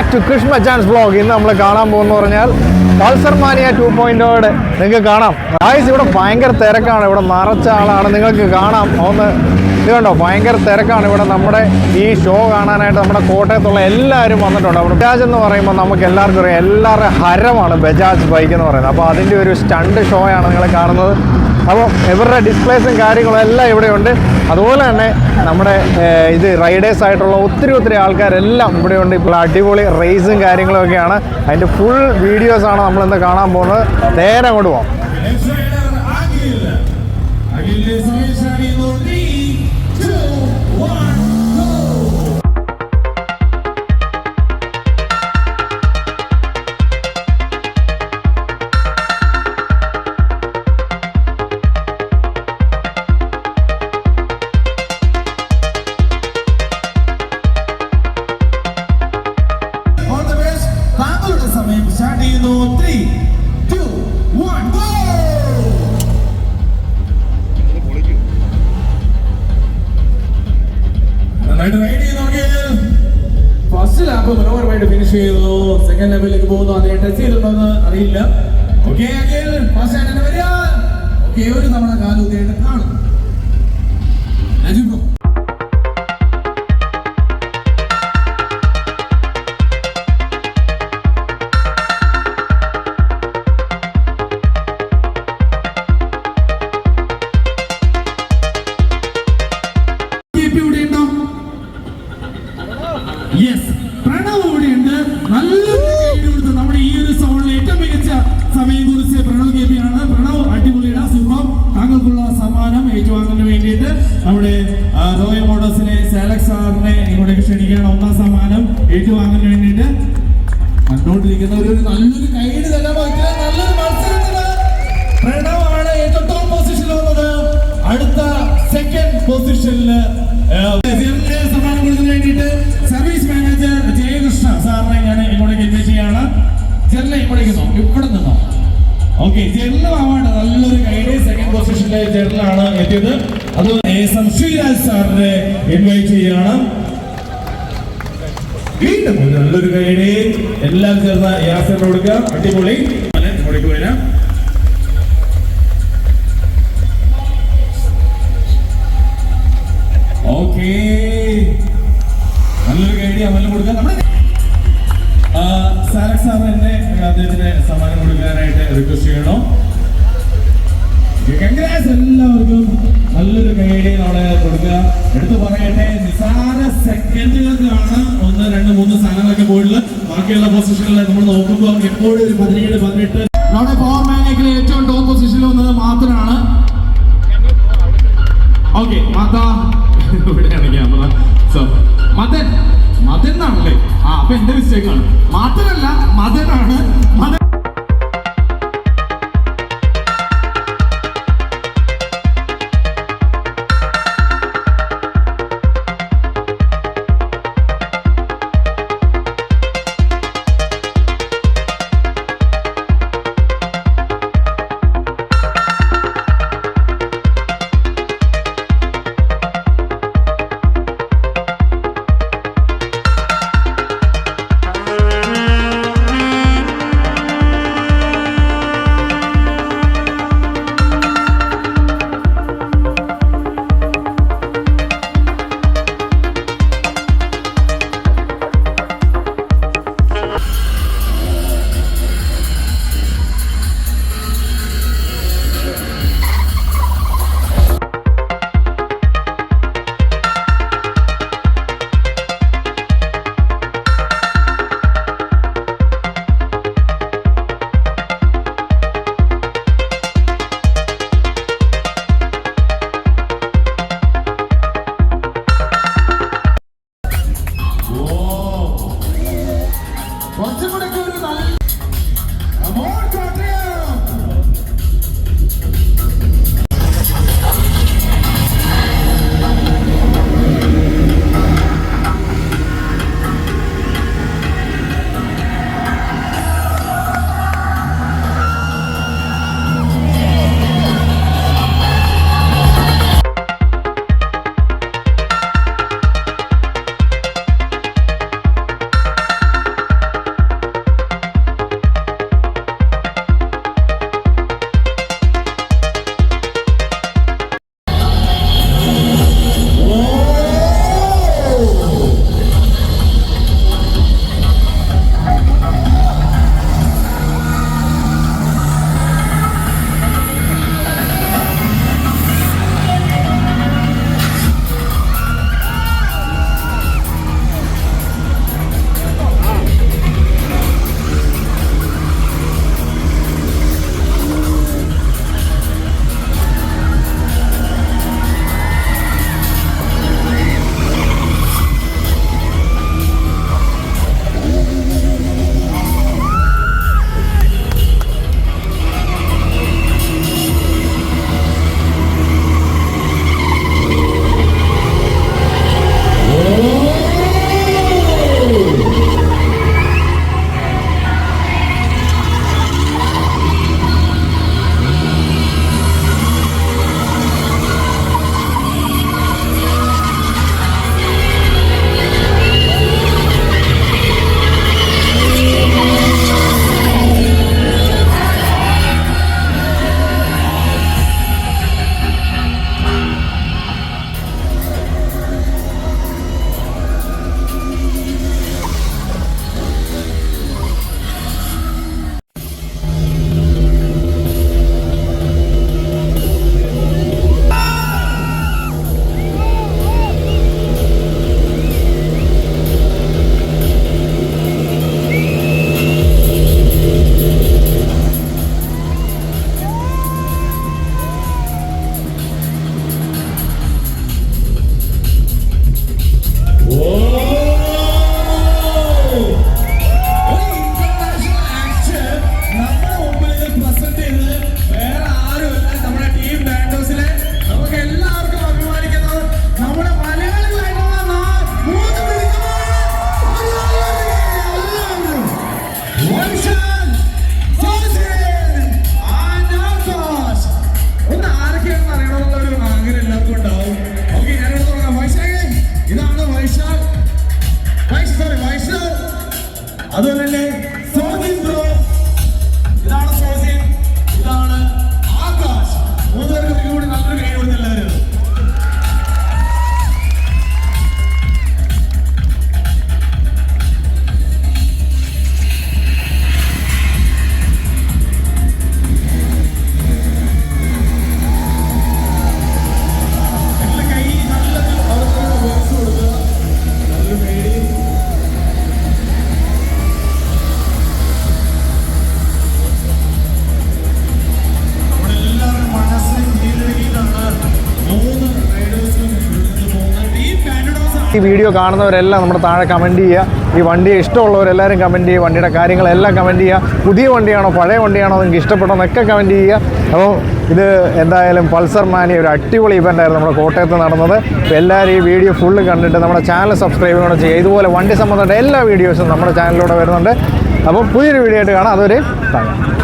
Back to Krish മച്ചാൻസ് vlog. ഇന്ന് നമ്മൾ കാണാൻ പോകുന്ന പറഞ്ഞാൽ പൾസർ മാനിയ 2.0 നിങ്ങൾക്ക് കാണാം. ഗായ്സ് ഇവിടെ ഭയങ്കര തിരക്കാണ്, ഇവിടെ നിറച്ച ആളാണ്, നിങ്ങൾക്ക് കാണാം. ഒന്ന് ഇത് കണ്ടോ, ഭയങ്കര തിരക്കാണ് ഇവിടെ. നമ്മുടെ ഈ ഷോ കാണാനായിട്ട് നമ്മുടെ കോട്ടയത്തുള്ള എല്ലാവരും വന്നിട്ടുണ്ട്. അവിടെ ബജാജ് എന്ന് പറയുമ്പോൾ നമുക്ക് എല്ലാവർക്കും അറിയാം, എല്ലാവരുടെ ഹരമാണ് ബജാജ് ബൈക്ക് എന്ന് പറയുന്നത്. അപ്പോൾ അതിൻ്റെ ഒരു സ്റ്റണ്ട് ഷോ ആണ് നിങ്ങൾ കാണുന്നത്. അപ്പോൾ ഇവരുടെ ഡിസ്പ്ലേസും കാര്യങ്ങളും എല്ലാം ഇവിടെയുണ്ട്. അതുപോലെ തന്നെ നമ്മുടെ ഇത് റൈഡേഴ്സ് ആയിട്ടുള്ള ഒത്തിരി ആൾക്കാരെല്ലാം ഇവിടെയുണ്ട്. ഇപ്പോൾ അടിപൊളി റേസും കാര്യങ്ങളൊക്കെയാണ്. അതിൻ്റെ ഫുൾ വീഡിയോസാണ് നമ്മളിന്ന് കാണാൻ പോകുന്നത്. നേരെ അങ്ങോട്ട് പോകാം. ഫസ്റ്റ് ലാപ്പ് മനോഹരമായിട്ട് ഫിനിഷ് ചെയ്തു. സെക്കൻഡ് ലെവലിലേക്ക് പോകുന്നു. അതിനെ ടച്ച് ചെയ്തിട്ടുണ്ടോന്ന് അറിയില്ല. ഓക്കെ, ഫസ്റ്റ് ആയിട്ട് വരിക. ഓക്കെ, ഒരു തവണ കാലുകയായിട്ട് കാണും. യെസ്, പ്രണവ് കൂടിയുണ്ട്. നല്ലൊരു നമ്മുടെ ഈ ഒരു സോണിൽ ഏറ്റവും മികച്ച സമയം കുറിച്ച് പ്രണവ് കേപിയാണ്. പ്രണവ് അടിപൊളിയുടെ സൂപ്പർ. താങ്കൾക്കുള്ള സമ്മാനം ഏറ്റുവാങ്ങുന്നതിന് വേണ്ടിയിട്ട് നമ്മുടെ റോയൽ മോട്ടോഴ്സിലെ സാലക്സ് സാറിനെ ഇങ്ങോട്ടേക്ക് ക്ഷണിക്കുകയാണ്. ഒന്നാം സമ്മാനം ഏറ്റുവാങ്ങുന്നതിന് വേണ്ടിയിട്ട് കണ്ടുകൊണ്ടിരിക്കുന്ന ഒരു നല്ലൊരു കൈയ്യടി തന്നെ. നല്ലൊരു മത്സരത്തില് പ്രണവ് ആണ് ഏറ്റവും ടോപ്പ് പൊസിഷനിൽ വന്നത്. അടുത്ത സെക്കൻഡ് പൊസിഷനില് സമ്മാനം കൊടുക്കുന്നതിന് വേണ്ടിയിട്ട് സർവീസ് മാനേജർ ജയകൃഷ്ണ സാറിനെ ഞാൻ ഇങ്ങോട്ടേക്ക് ഇൻവൈറ്റ് ചെയ്യാണ്. ജെറിനെ ഇങ്ങോട്ടേക്ക് ഇവിടെ നിന്നോ. ഓക്കെ, ജെറിലും അവാർഡ് നല്ലൊരു കൈഡി. സെക്കൻഡ് പൊസിഷനിലെ ജെറിലാണ് എത്തിയത്. അത് എം ശ്രീരാജ് സാറിനെ ഇൻവൈറ്റ് ചെയ്യാണ്. വീണ്ടും നല്ലൊരു കൈഡി. എല്ലാം ചേർന്ന് യാസറിന് കൊടുക്കുക. അടിപൊളി. ഇങ്ങോട്ടേക്ക് വരാം. ഓക്കെ, നല്ലൊരു കൈഡി അമലിന് കൊടുക്കാം. നമ്മുടെ സാലക് സാർ തന്നെ അദ്ദേഹത്തിന് സമ്മാനം കൊടുക്കാനായിട്ട് റിക്വസ്റ്റ് ചെയ്യണം. കൺഗ്രാറ്റ്സ് എല്ലാവർക്കും. നല്ലൊരു കൈഡി നമ്മളെ കൊടുക്കുക. എടുത്തു പറയട്ടെ, നിസാര സെക്കൻഡുകൾക്കാണ് 1, 2, 3 സ്ഥാനങ്ങളൊക്കെ പോയിട്ടുള്ളത്. ബാക്കിയുള്ള പൊസിഷനിൽ നമ്മൾ നോക്കുമ്പോൾ എപ്പോഴും ഒരു 17, 18 നമ്മുടെ പവർ മാനേക്കിലെ ഏറ്റവും ടോപ്പ് പൊസിഷനിൽ വന്നത് മാത്രമാണ്. ഓക്കെ, മാതാ ഇവിടെയാണ് ക്യാമറ. സോ മദൻ എന്നാണല്ലേ? അപ്പൊ എന്റെ മിസ്റ്റേക്ക് ആണ്. മദനല്ല, മദനാണ്. അതുപോലെ തന്നെ സോജിൻ ബ്രോ, ഇതാണ് സോജിൻ, ഇതാണ് ആകാശ്. മൂന്നുപേർക്ക് കൂടി നല്ലൊരു കൈ കൊടുത്ത എല്ലാവരും. ഈ വീഡിയോ കാണുന്നവരെല്ലാം നമ്മുടെ താഴെ കമൻറ്റ് ചെയ്യുക. ഈ വണ്ടിയെ ഇഷ്ടമുള്ളവരെല്ലാവരും കമൻറ്റ് ചെയ്യുക. വണ്ടിയുടെ കാര്യങ്ങളെല്ലാം കമൻറ്റ് ചെയ്യുക. പുതിയ വണ്ടിയാണോ പഴയ വണ്ടിയാണോ നിങ്ങൾക്ക് ഇഷ്ടപ്പെട്ടെന്നൊക്കെ കമൻറ്റ് ചെയ്യുക. അപ്പോൾ ഇത് എന്തായാലും പൾസർ മാനിയ ഒരു അടിപൊളി ഇവൻ്റായിരുന്നു നമ്മുടെ കോട്ടയത്ത് നടന്നത്. അപ്പോൾ എല്ലാവരും ഈ വീഡിയോ ഫുള്ള് കണ്ടിട്ട് നമ്മുടെ ചാനൽ സബ്സ്ക്രൈബ് ചെയ്യണം ചെയ്യുക. ഇതുപോലെ വണ്ടി സംബന്ധമായിട്ട് എല്ലാ വീഡിയോസും നമ്മുടെ ചാനലിലൂടെ വരുന്നുണ്ട്. അപ്പോൾ പുതിയൊരു വീഡിയോ ആയിട്ട് കാണാം. അതൊരു